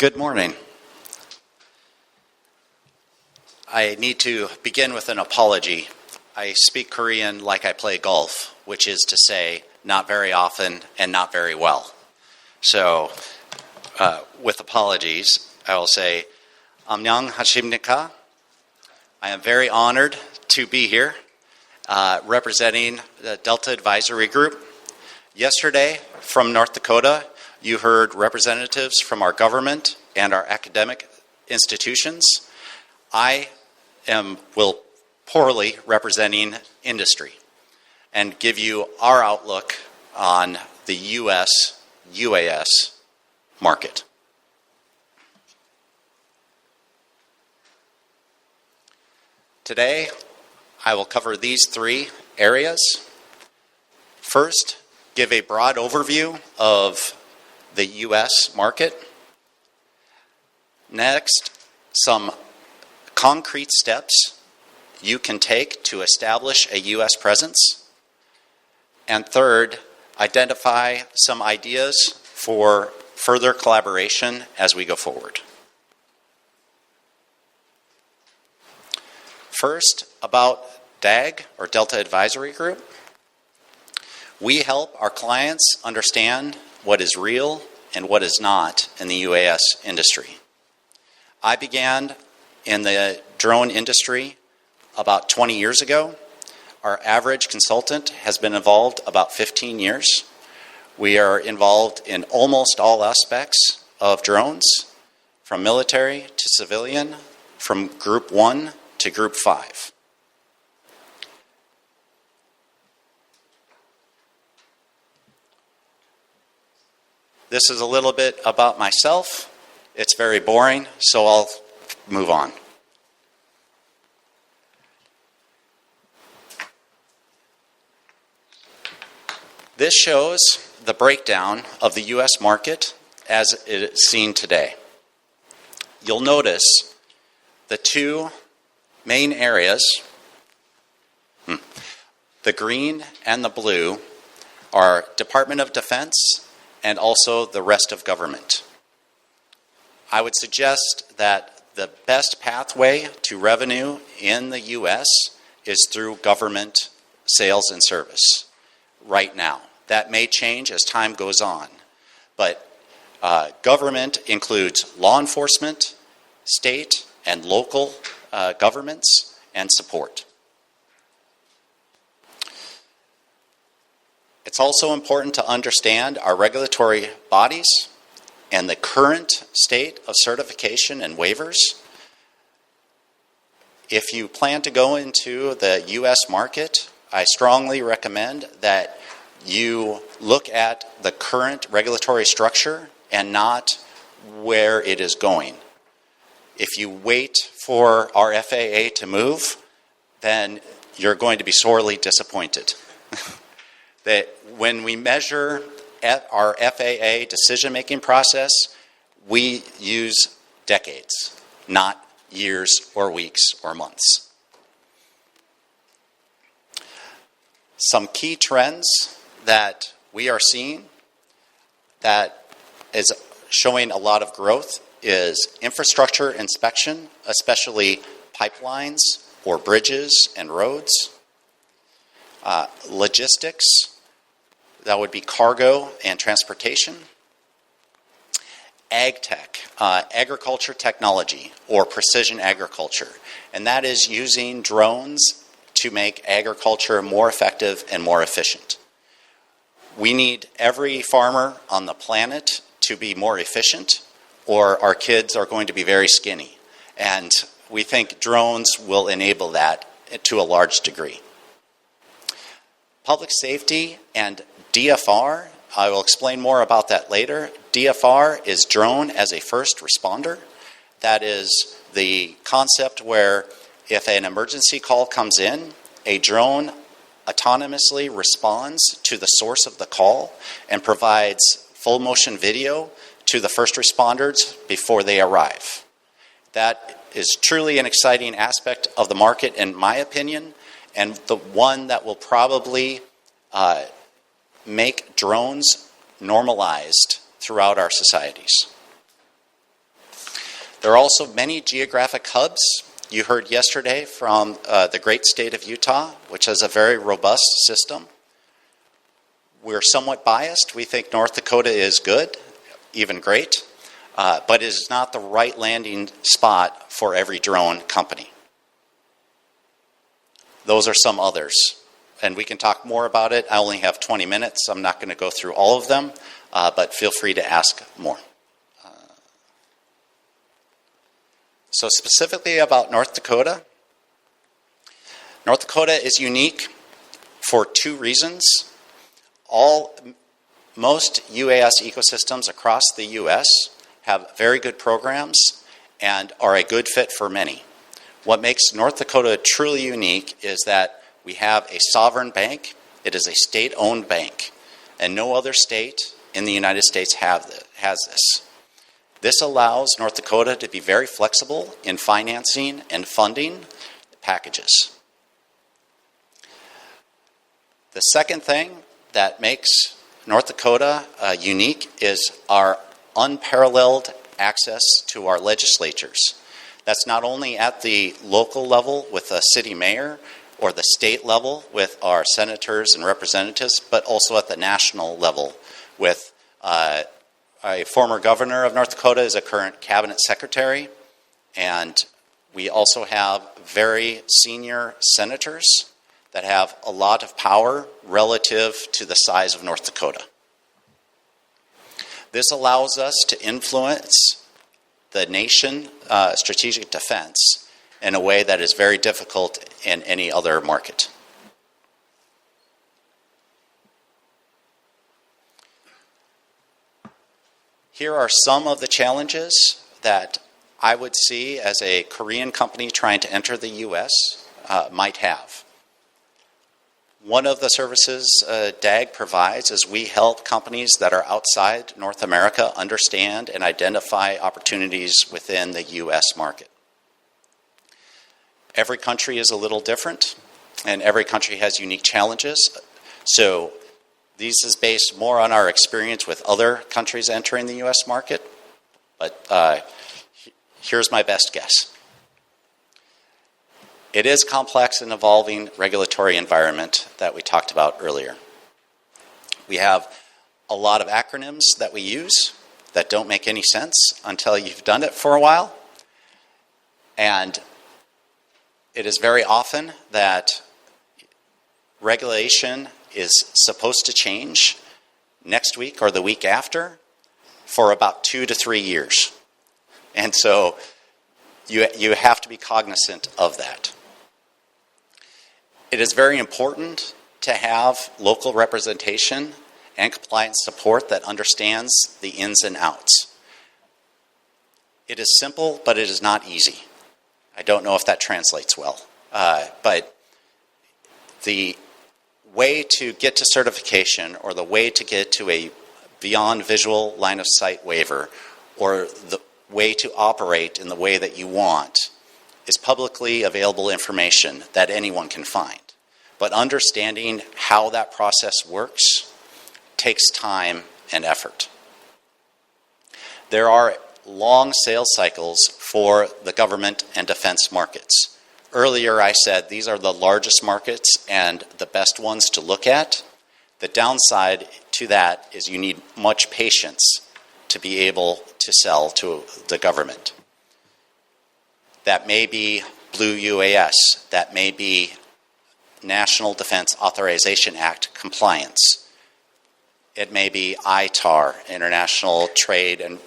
Good morning. I need to begin with an apology. I speak Korean like I play golf, which is to say, not very often and not very well. So, with apologies, I will say, 안녕하십니까? I am very honored to be here, representing the Delta Advisory Group. Yesterday, from North Dakota, you heard representatives from our government and our academic institutions. I will poorly representing industry and give you our outlook on the U.S. UAS market. Today, I will cover these three areas. First, give a broad overview of the U.S. market. Next, some concrete steps you can take to establish a U.S. presence. And third, identify some ideas for further collaboration as we go forward. First, about DAG, or Delta Advisory Group. We help our clients understand what is real and what is not in the UAS industry. I began in the drone industry about 20 years ago. Our average consultant has been involved about 15 years. We are involved in almost all aspects of drones, from military to civilian, from Group 1 to Group 5. This is a little bit about myself. It's very boring, so I'll move on. This shows the breakdown of the U.S. market as it is seen today. You'll notice the two main areas, the green and the blue, are Department of Defense and also the rest of government. I would suggest that the best pathway to revenue in the U.S. is through government sales and service right now. That may change as time goes on, but government includes law enforcement, state and local governments, and support. It's also important to understand our regulatory bodies and the current state of certification and waivers. If you plan to go into the U.S. market, I strongly recommend that you look at the current regulatory structure and not where it is going. If you wait for our FAA to move, then you're going to be sorely disappointed. That when we measure our FAA decision-making process, we use decades, not years or weeks or months. Some key trends that we are seeing that is showing a lot of growth is infrastructure inspection, especially pipelines or bridges and roads. Logistics, that would be cargo and transportation. Ag tech, agriculture technology or precision agriculture. And that is using drones to make agriculture more effective and more efficient. We need every farmer on the planet to be more efficient, or our kids are going to be very skinny. And we think drones will enable that to a large degree. Public safety and DFR, I will explain more about that later. DFR is drone as a first responder. That is the concept where if an emergency call comes in, a drone autonomously responds to the source of the call and provides full motion video to the first responders before they arrive. That is truly an exciting aspect of the market, in my opinion, and the one that will probably make drones normalized throughout our societies. There are also many geographic hubs. You heard yesterday from the great state of Utah, which has a very robust system. We're somewhat biased. We think North Dakota is good, even great, but it is not the right landing spot for every drone company. Those are some others, and we can talk more about it. I only have 20 minutes. I'm not going to go through all of them, but feel free to ask more. So specifically about North Dakota. North Dakota is unique for two reasons. Most UAS ecosystems across the U.S. have very good programs and are a good fit for many. What makes North Dakota truly unique is that we have a sovereign bank. It is a state-owned bank, and no other state in the United States has this. This allows North Dakota to be very flexible in financing and funding packages. The second thing that makes North Dakota unique is our unparalleled access to our legislatures. That's not only at the local level with a city mayor or the state level with our senators and representatives, but also at the national level with a former governor of North Dakota is a current cabinet secretary, and we also have very senior senators that have a lot of power relative to the size of North Dakota. This allows us to influence the nation strategic defense in a way that is very difficult in any other market. Here are some of the challenges that I would see as a Korean company trying to enter the U.S. Might have. One of the services DAG provides is we help companies that are outside North America understand and identify opportunities within the U.S. market. Every country is a little different, and every country has unique challenges. So this is based more on our experience with other countries entering the U.S. market, but here's my best guess. It is complex and evolving regulatory environment that we talked about earlier. We have a lot of acronyms that we use that don't make any sense until you've done it for a while. And it is very often that regulation is supposed to change next week or the week after for about 2 to 3 years. And so you have to be cognizant of that. It is very important to have local representation and compliance support that understands the ins and outs. It is simple, but it is not easy. I don't know if that translates well. But the way to get to certification or the way to get to a beyond visual line of sight waiver or the way to operate in the way that you want is publicly available information that anyone can find. But understanding how that process works takes time and effort. There are long sales cycles for the government and defense markets. Earlier I said these are the largest markets and the best ones to look at. The downside to that is you need much patience to be able to sell to the government. That may be Blue UAS, that may be National Defense Authorization Act compliance. It may be ITAR, International Trade and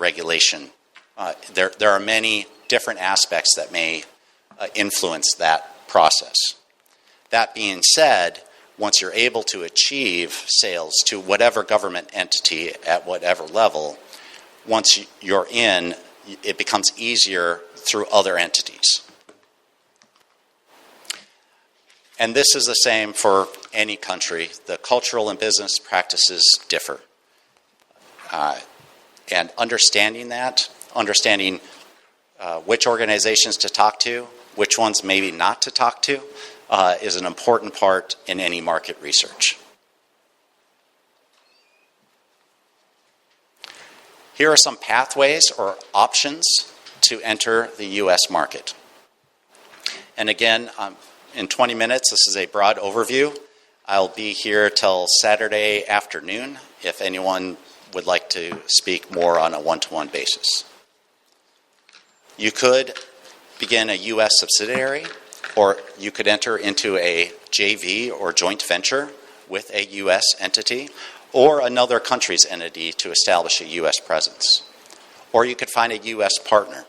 Regulation. There are many different aspects that may influence that process. That being said, once you're able to achieve sales to whatever government entity at whatever level, once you're in, it becomes easier through other entities. And this is the same for any country. The cultural and business practices differ. And understanding that, understanding which organizations to talk to, which ones maybe not to talk to, is an important part in any market research. Here are some pathways or options to enter the U.S. market. And again, in 20 minutes, this is a broad overview. I'll be here till Saturday afternoon if anyone would like to speak more on a one-to-one basis. You could begin a U.S. subsidiary, or you could enter into a JV or joint venture with a U.S. entity or another country's entity to establish a U.S. presence. Or you could find a U.S. partner.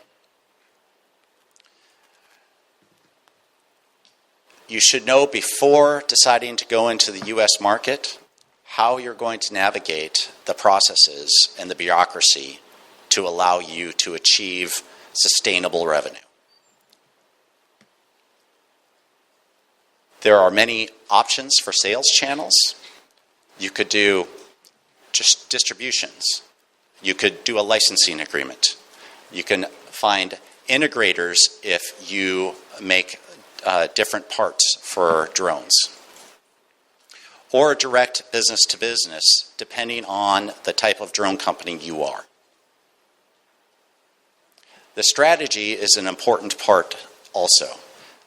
You should know before deciding to go into the U.S. market how you're going to navigate the processes and the bureaucracy to allow you to achieve sustainable revenue. There are many options for sales channels. You could do just distributions. You could do a licensing agreement. You can find integrators if you make different parts for drones. Or direct business to business, depending on the type of drone company you are. The strategy is an important part also.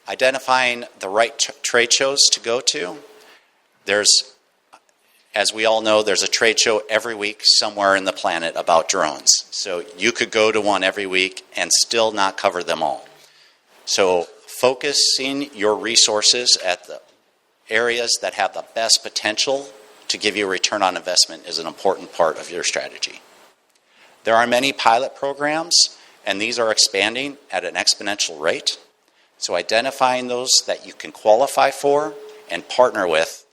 Identifying the right trade shows to go to. As we all know, there's a trade show every week somewhere in the planet about drones. So you could go to one every week and still not cover them all. So focusing your resources at the areas that have the best potential to give you a return on investment is an important part of your strategy. There are many pilot programs, and these are expanding at an exponential rate. So identifying those that you can qualify for and partner with,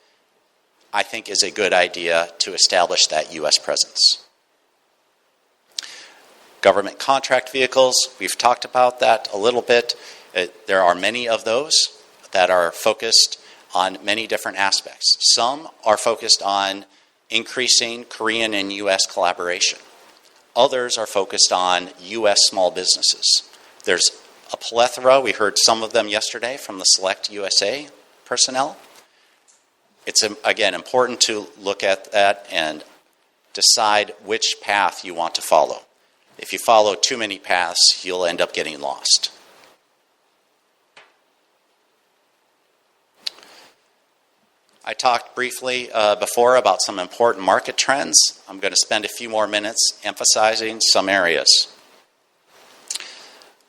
I think, is a good idea to establish that U.S. presence. Government contract vehicles, we've talked about that a little bit. There are many of those that are focused on many different aspects. Some are focused on increasing Korean and U.S. collaboration. Others are focused on U.S. small businesses. There's a plethora. We heard some of them yesterday from the Select USA personnel. It's, again, important to look at that and decide which path you want to follow. If you follow too many paths, you'll end up getting lost. I talked briefly before about some important market trends. I'm going to spend a few more minutes emphasizing some areas.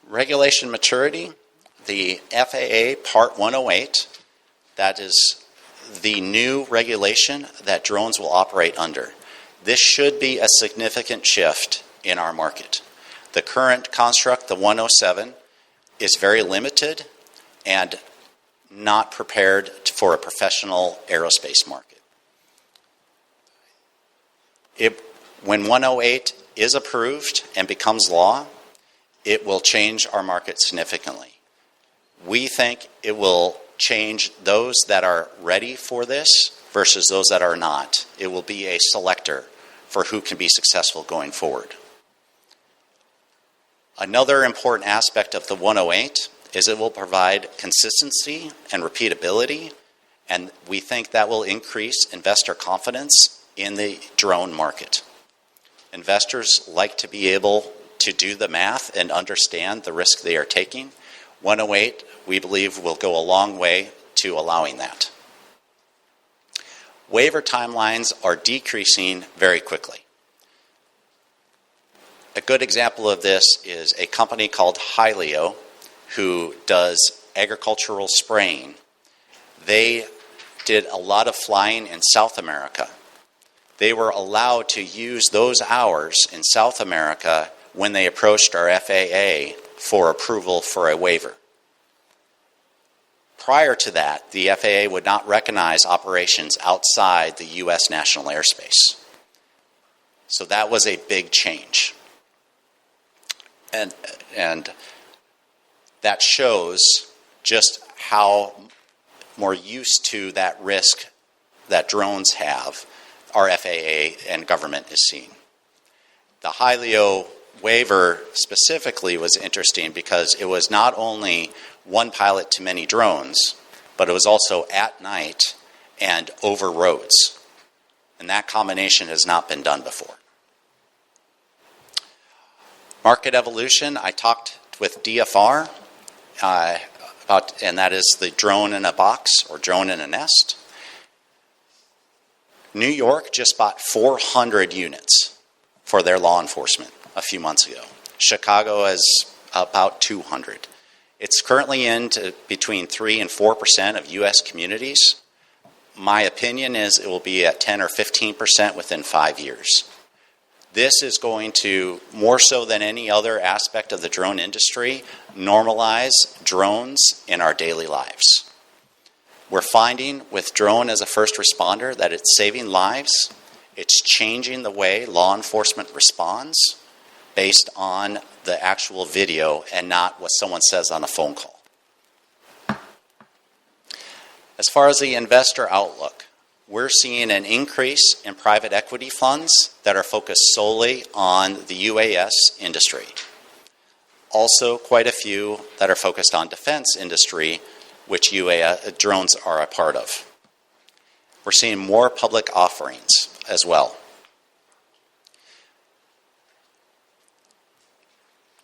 Regulation maturity, the FAA Part 108, that is the new regulation that drones will operate under. This should be a significant shift in our market. The current construct, the 107, is very limited and not prepared for a professional aerospace market. When 108 is approved and becomes law, it will change our market significantly. We think it will change those that are ready for this versus those that are not. It will be a selector for who can be successful going forward. Another important aspect of the 108 is it will provide consistency and repeatability, and we think that will increase investor confidence in the drone market. Investors like to be able to do the math and understand the risk they are taking. 108, we believe, will go a long way to allowing that. Waiver timelines are decreasing very quickly. A good example of this is a company called Hylio, who does agricultural spraying. They did a lot of flying in South America. They were allowed to use those hours in South America when they approached our FAA for approval for a waiver. Prior to that, the FAA would not recognize operations outside the U.S. national airspace. So that was a big change. And that shows just how more used to that risk that drones have our FAA and government is seeing. The Hylio waiver specifically was interesting because it was not only one pilot to many drones, but it was also at night and over roads. And that combination has not been done before. Market evolution, I talked with DFR about, and that is the drone in a box or drone in a nest. New York just bought 400 units for their law enforcement a few months ago. Chicago has about 200. It's currently into between 3 and 4% of U.S. communities. My opinion is it will be at 10 or 15% within 5 years. This is going to, more so than any other aspect of the drone industry, normalize drones in our daily lives. We're finding with drone as a first responder that it's saving lives. It's changing the way law enforcement responds based on the actual video and not what someone says on a phone call. As far as the investor outlook, we're seeing an increase in private equity funds that are focused solely on the UAS industry. Also, quite a few that are focused on defense industry, which drones are a part of. We're seeing more public offerings as well.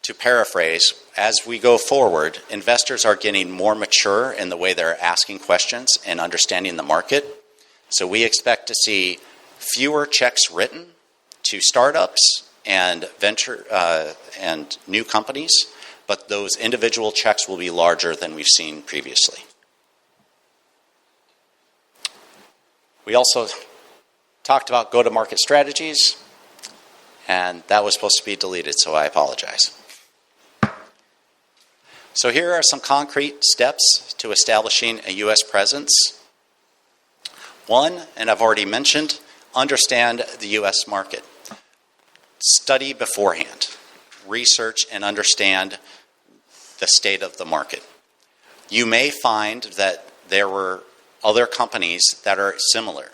To paraphrase, as we go forward, investors are getting more mature in the way they're asking questions and understanding the market. So we expect to see fewer checks written to startups and venture and new companies, but those individual checks will be larger than we've seen previously. We also talked about go-to-market strategies, and that was supposed to be deleted, so I apologize. So here are some concrete steps to establishing a U.S. presence. One, and I've already mentioned, understand the U.S. market. Study beforehand. Research and understand the state of the market. You may find that there were other companies that are similar.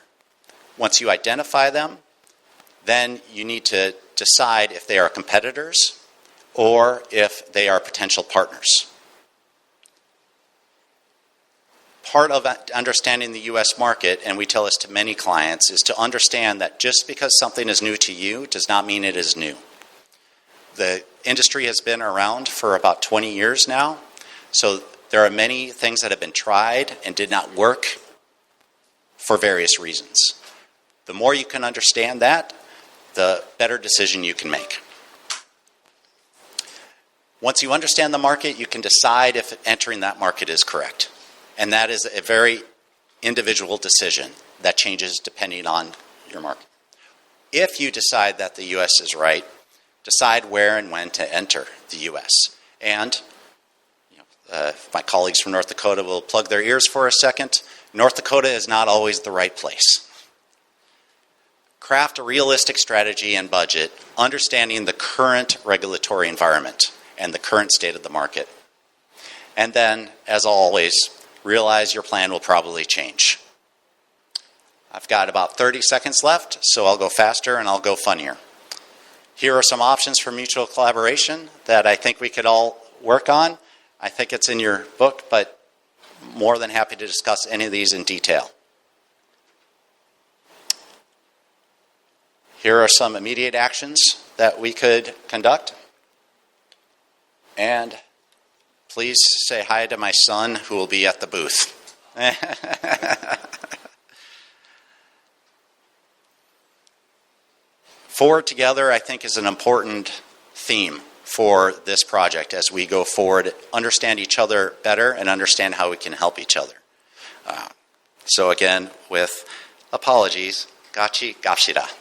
Once you identify them, then you need to decide if they are competitors or if they are potential partners. Part of understanding the U.S. market, and we tell this to many clients, is to understand that just because something is new to you does not mean it is new. The industry has been around for about 20 years now, so there are many things that have been tried and did not work for various reasons. The more you can understand that, the better decision you can make. Once you understand the market, you can decide if entering that market is correct. And that is a very individual decision that changes depending on your market. If you decide that the U.S. is right, decide where and when to enter the U.S. And my colleagues from North Dakota will plug their ears for a second. North Dakota is not always the right place. Craft a realistic strategy and budget, understanding the current regulatory environment and the current state of the market. And then, as always, realize your plan will probably change. I've got about 30 seconds left, so I'll go faster and I'll go funnier. Here are some options for mutual collaboration that I think we could all work on. I think it's in your book, but more than happy to discuss any of these in detail. Here are some immediate actions that we could conduct. And please say hi to my son, who will be at the booth. Forward together, I think, is an important theme for this project as we go forward, understand each other better and understand how we can help each other. So again, with apologies, gachi gashira.